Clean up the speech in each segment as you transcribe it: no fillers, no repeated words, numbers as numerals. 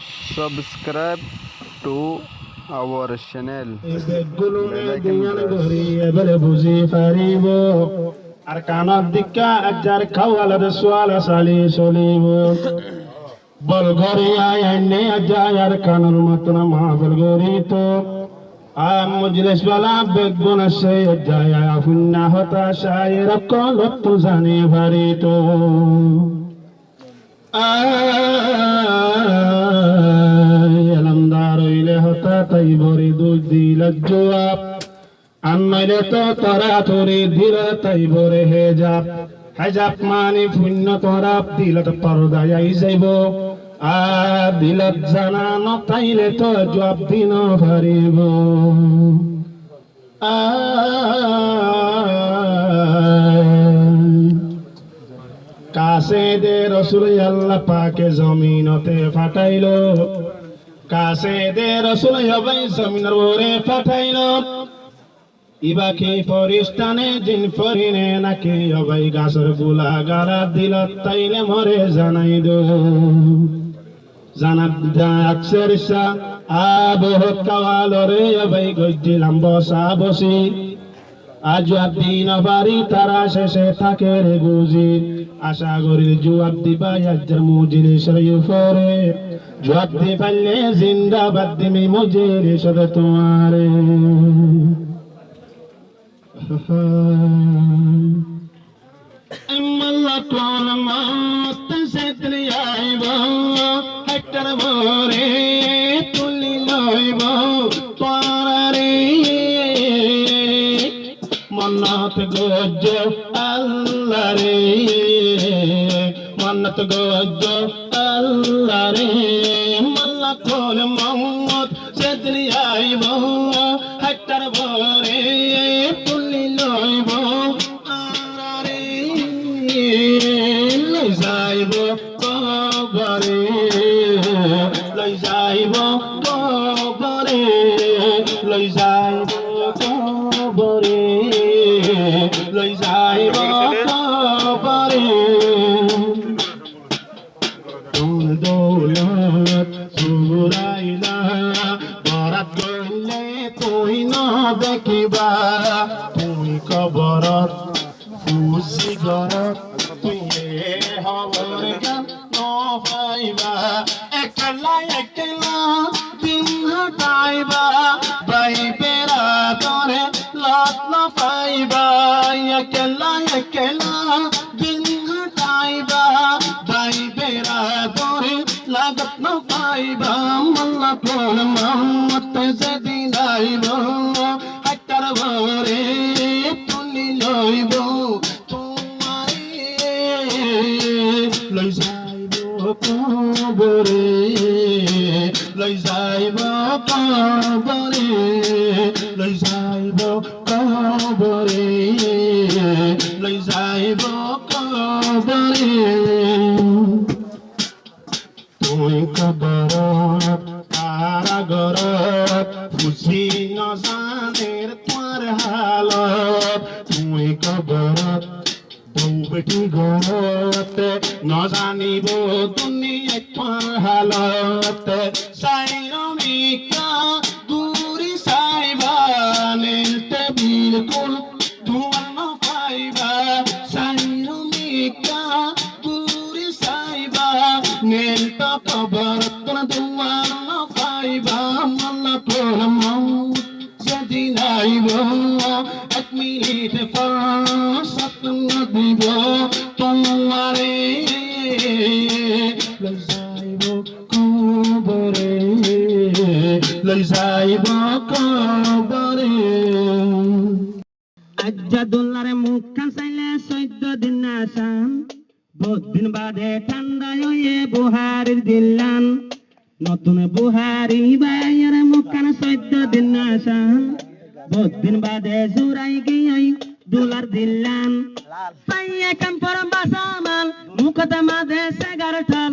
subscribe to our channel. আর কানার দিকা একজার খাওয়ালার সোয়ালা সালি সলিব বলগরি আইনে আজায় আর কানুর মতন মা বলগরি তো মজলিস वाला বেগুন সে যায় আফুন্না হতা শায়ের কলত জানে ভারি তো আলমদার হইলে হতা তাই ভরি দুই দিল জবাব আনলে তো তোরা তোরে দিল তাই ভরে হেজাব হেজাব মানে পুণ্য তোরা দিলত পর্দায় আই যাইব আর দিলত জানানো তাইলে তো জবাব দিন হারিব কাছে দে রসুল আল্লাহ পাকে জমিনতে ফাটাইল কাছে দে রসুল হবাই জমিনের ওরে ফাটাইল ইবাকে ফরিস্তানে জিন ফরিনে নাকি হবাই গাছের গুলা গারা দিল তাইলে মরে জানাই দো জানাব আকসের শাহ আবহ কাওয়ালরে হবাই গজ্জিলাম বসা বসি আজ দিন বাড়ি তারা শেষে থাকে রে গুজি আশা করি জবাব দিবা আজর মুজলিসের উপরে জবাব দি পারলে জিন্দাবাদ দিমি মুজলিসের তোমারে আল্লাহ কোন মত সে দুনিয়াইব হেক্টর ভরে তুলি লইব পারে মন্নত গজ্জ আল্লাহ রে মন্নত গজ্জ আল্লাহ রে মাল্লা কোল মত সে দুনিয়াইব হেক্টর ভরে তুলি লইব আরে লই যাইব কবরে লই যাইব কবরে লই যাইব কবরে লই যাইব কবরে কোন দৌলত সুরাইলা বরাত গইলে তুই ন দেখিবা তুই কবরত খুশি গরত তুই হবর গান ন পাইবা একলা একলা দিন হাটাইবা বাই বেড়া তোরে লত ন পাইবা একলা একলা দিন হাটাইবা বাই বেড়া তোরে লাগত ন পাইবা মাল্লা কোন মত যেদিন আইব হাটার ভরে তুলি লইব তোমারে লই যাইব কবরে লই যাইব কবরে লই যাইব কবরে লই যাইব কবরে তুই কবরত কারাগরত খুশি নজানের তোর হালত তুই কবরত বউ বেটি গরত নজানিব দুনিয়া তোর হালত সাইরমিকা দূরি সাইবা নিলতে বিলকুল ধোয়া ন পাইবা সাইরমিকা দূরি সাইবা নিলতে কবরত ধোয়া ন পাইবা মাল্লা তোর মৌত যেদিন আইব এক মিনিট ফরসত দিব তোমারে লই যাইব কবরে লই যাইব কবরে আজ্জাদুল্লাহর মুখখান চাইলে 14 দিন আসাম বহুত দিন বাদে ঠান্ডা হয়ে বুহারির দিল্লান নতুন বুহারি বাইয়ের মুখখান 14 দিন আসাম বহুত দিন বাদে জুরাই গিয়ে ডলার দিল্লান পাইয়ে কাম্পর বাসামাল মুখতে মাঝে সেগার ঠাল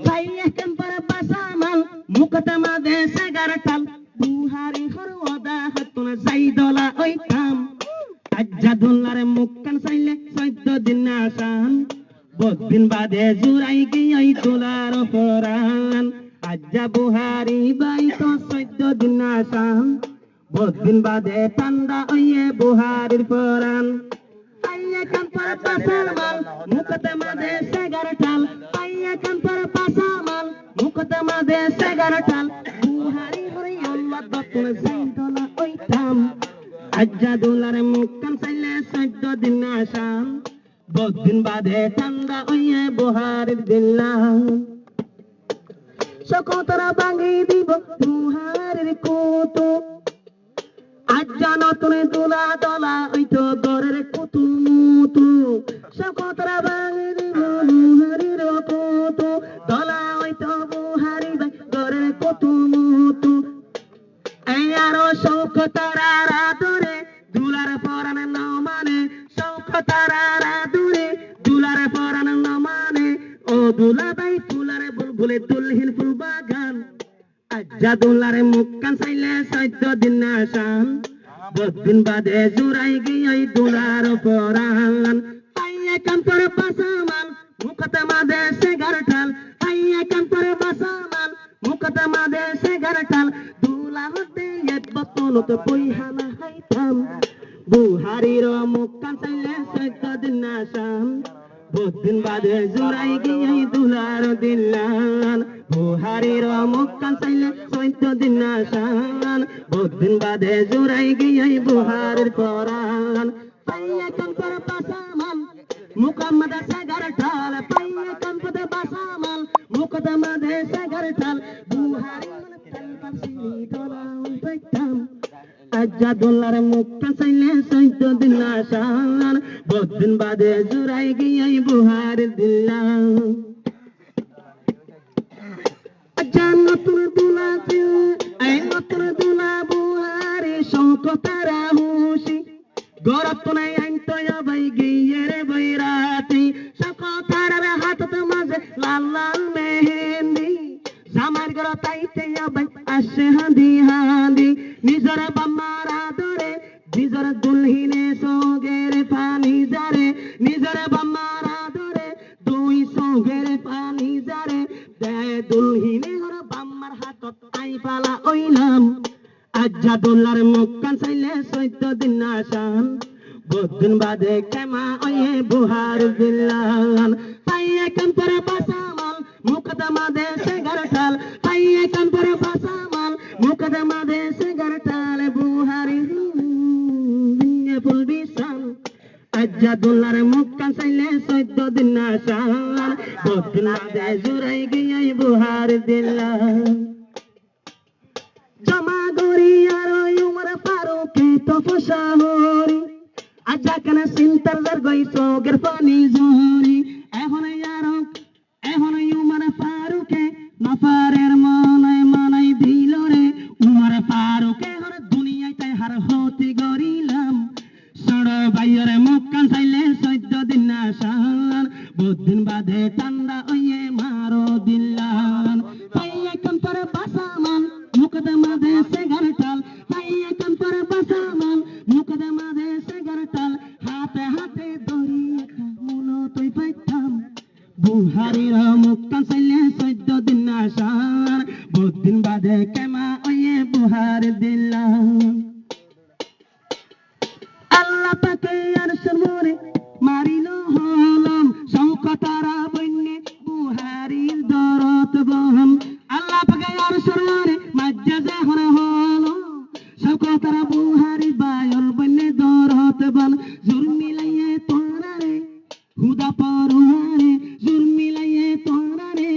পাইয়ে কাম্পর বাসামাল মুখতে মাঝে সেগার ঠাল বুহারি হর ওদা হাতুন সাইদলা ওই কাম আজ্জাদুল্লাহর মুখখান চাইলে 14 দিন আসাম বহুত দিন বাদে জুরাই গিয়ে ডলার আজ্জা বুহারি বাই তো 14 দিন আসাম, বহুত দিন বাদে ঠান্ডা হইয়ে বুহারির পরাণ। পাইয়া কান পর পাসামাল মুখতে মাদে সেগার ঠাল, পাইয়া কান পর পাসামাল মুখতে মাদে সেগার ঠাল। বুহারি হরি আল্লাহ দতুন সাইদলা ওইতাম, আজ্জা দুলার মুখ কান চাইলে 14 দিন আসাম, বহুত দিন বাদে ঠান্ডা হইয়ে বুহারির দিলাম। সকতরা ভাঙি দিব বুহারির কুতু, আজ্জা নতুন দুলা দলা ওইতো দরের কুতু মুতু। সকতরা ভাঙি দিব বুহারির কুতু, দলা ওইতো বুহারি ভাই দরের কুতু মুতু। এই আরো সকতরা দরে দুলার পরাণ ন মানে, সকতরা দরে দুলার পরাণ ন মানে। ও দুলা ভাই ফুলারে বুলবুলে দুলহিন ফুল বাগান, আজ্জা দুলারে মুখ কান চাইলে 14 দিন আসাম, 10 দিন বাদে জুড়াই গিয়ে দুলার পরাণ। পাইয়া কান পরে পাসামাল মুখতে মাদে সেগার ঠাল, পাইয়া কান পরে পাসামাল মুখতে মাদে সেগার ঠাল। দুলা হতে এক বতনত বইহানা হাইতাম, বুহারির মুখ কান চাইলে 14 দিন আসাম, 10 দিন বাদে জুড়াই গিয়ে দুলার দিলান। বুহারির মুখ কান চাইলে 14 দিন আসান, 10 দিন বাদে জুড়াই গিয়ে বুহারির পরাণ। পাইয়া কান পরে পাসামাল মুকাম্মদে সেগার ঠাল, পাইয়া কান পরে পাসামাল মুকদমাদে সেগার ঠাল। বুহারি আজ্জা দুলার মুখ কান চাইলে 14 দিন আসান, 10 দিন বাদে জুড়াই গিয়ে বুহারির দিলাম। আজ্জা নতুন দুলা এই নতুন দুলা বুহারি শৌকতারা হুশি, গরত নাই আইনতো ভাই গিয়ে রে বৈরাতি। শৌকতারার হাততে মাঝে লাল লাল মেহেন্দি, জামার গর তাইতে ভাই আসে হাঁদি হাঁদি। নিজর বাম্মারা ধরে নিজর দুলহিনে সোগের পানি যারে, নিজর বাম্মারা ধরে দুই সোগের পানি যারে। দে দুলহিনে হর বাম্মার হাতত আই পালা ওইলাম, আজ্জা দুলার মুখ কান চাইলে 14 দিন আসাম, 10 দিন বাদে কেমা ওয়ে বুহার দিলান। পাইয়া কান পরে পাসামাল মুকদমাদে সেগার ঠাল, পাইয়া কান পরে পাসামাল মুকদমাদে সেগার ঠাল। বুহারি ফুল বিশাল, আজ্জা দুলার মুখ কান চাইলে 14 দিন আসাম, 10 দিন বাদে জুড়াই গিয়ে বুহার দিলাম। জমা গরি আর উমর ফারুকে তো ফসাহরি, আজ্জা কেন সিন্তার দর গই সোগের পানি জরি। এখন উমর ফারুকে নফারের মনায় মানাই দিল রে, উমর ফারুকে হর দুনিয়ায় তাই হার হতে গরিলাম। সড় বাইয়ের মুখ কান চাইলে 14 দিন আসান, 10 দিন বাদে ঠান্ডা হইয়ে মারো দিলান। পাইয়া কান পরে পাসামান মুকদমাদে সেগার ঠাল, পাইয়া কান পরে পাসামান মুকদমাদে সেগার ঠাল। হাতে হাতে দড়ি একটা মুলো তুই পাইতাম, বুহারির মুখ কান চাইলে 14 দিন আসান, 10 দিন বাদে কেমা ওয়ে বুহার দিলাম। আল্লাহ পাকে আরশের মোরে মারিল হলাম, শৌকতারা বন্যে বুহারির দরত বহম। আল্লাহ পাকে আরশের মোরে মাজ্জাজে হনে হলো, শৌকতারা বুহারি বায়ল বন্যে দরত বন। জুর মিলাইয়ে তোরা রে হুদা পরওয়ারে, জুর মিলাইয়ে তোরা রে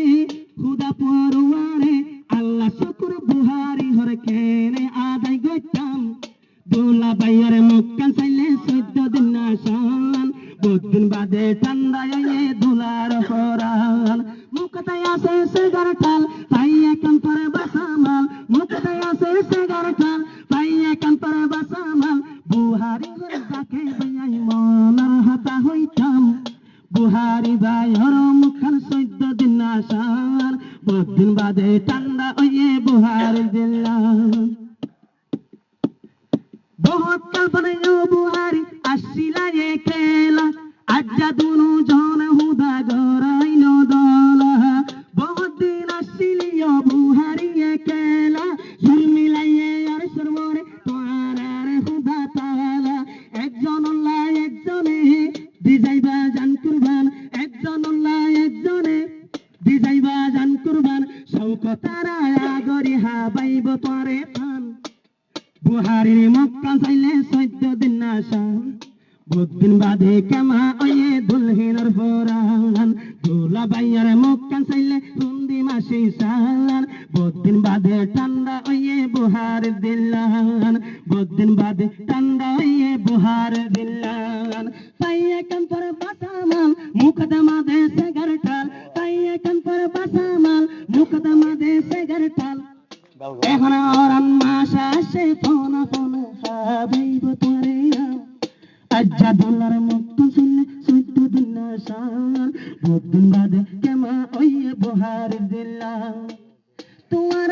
হুদা পরওয়ারে। আল্লাহ শুকর বুহারি হর কেনে আদায় গইতাম, দুলা বাইয়ের মুখ কান চাইলে 14 দিন আসান, 10 দিন বাদে ঠান্ডা হইয়ে দুলার পরাণ। মুখতে আছে সেগার ঠাল, পাইয়া কান পরে বাসামাল মুখতে আছে সেগার ঠাল, পাইয়া কান পরে বাসামাল। বুহারি যাকে বাইয়াই মনার হাতা হইতাম, বুহারি বাইয়ের মুখ কান 14 দিন আসান, 10 দিন বাদে ঠান্ডা হইয়ে বুহার দিলাম। बहुत कल्पना यो बुहारी আসিলা এ খেলা, আজ্জা দুনু জন হুদা গরাইলো দলা। বহুত দিন আসিলি ও বুহারি কুরবান শৌকতারা আগরি হাবাইব তোরে পান বুহারির মক্কা চাইলে 14 দিন আসান বুদিন বাদে কেমা ওয়ে দুলহিনার ফরান দুলা বাইয়ার মক্কা চাইলে রুন্দি মাসি সালান বুদিন বাদে ঠান্ডা ওয়ে বুহার দিলান বুদিন বাদে ঠান্ডা ওয়ে বুহার দিলান পাইয়ে কান পর বাসামাল মুকদমা দে সেগার ঠাল পাইয়ে কান পর বাসামাল মুকদমা দে সেগার ঠাল এখন অরান মাসা সে ফোন ফোন হাবাইব তোরে আজ্জা দোলার মুক্ত ছিলে 14 দিন আসার বুদিন বাদে কেমা ওয়ে বুহার দিলান তোমার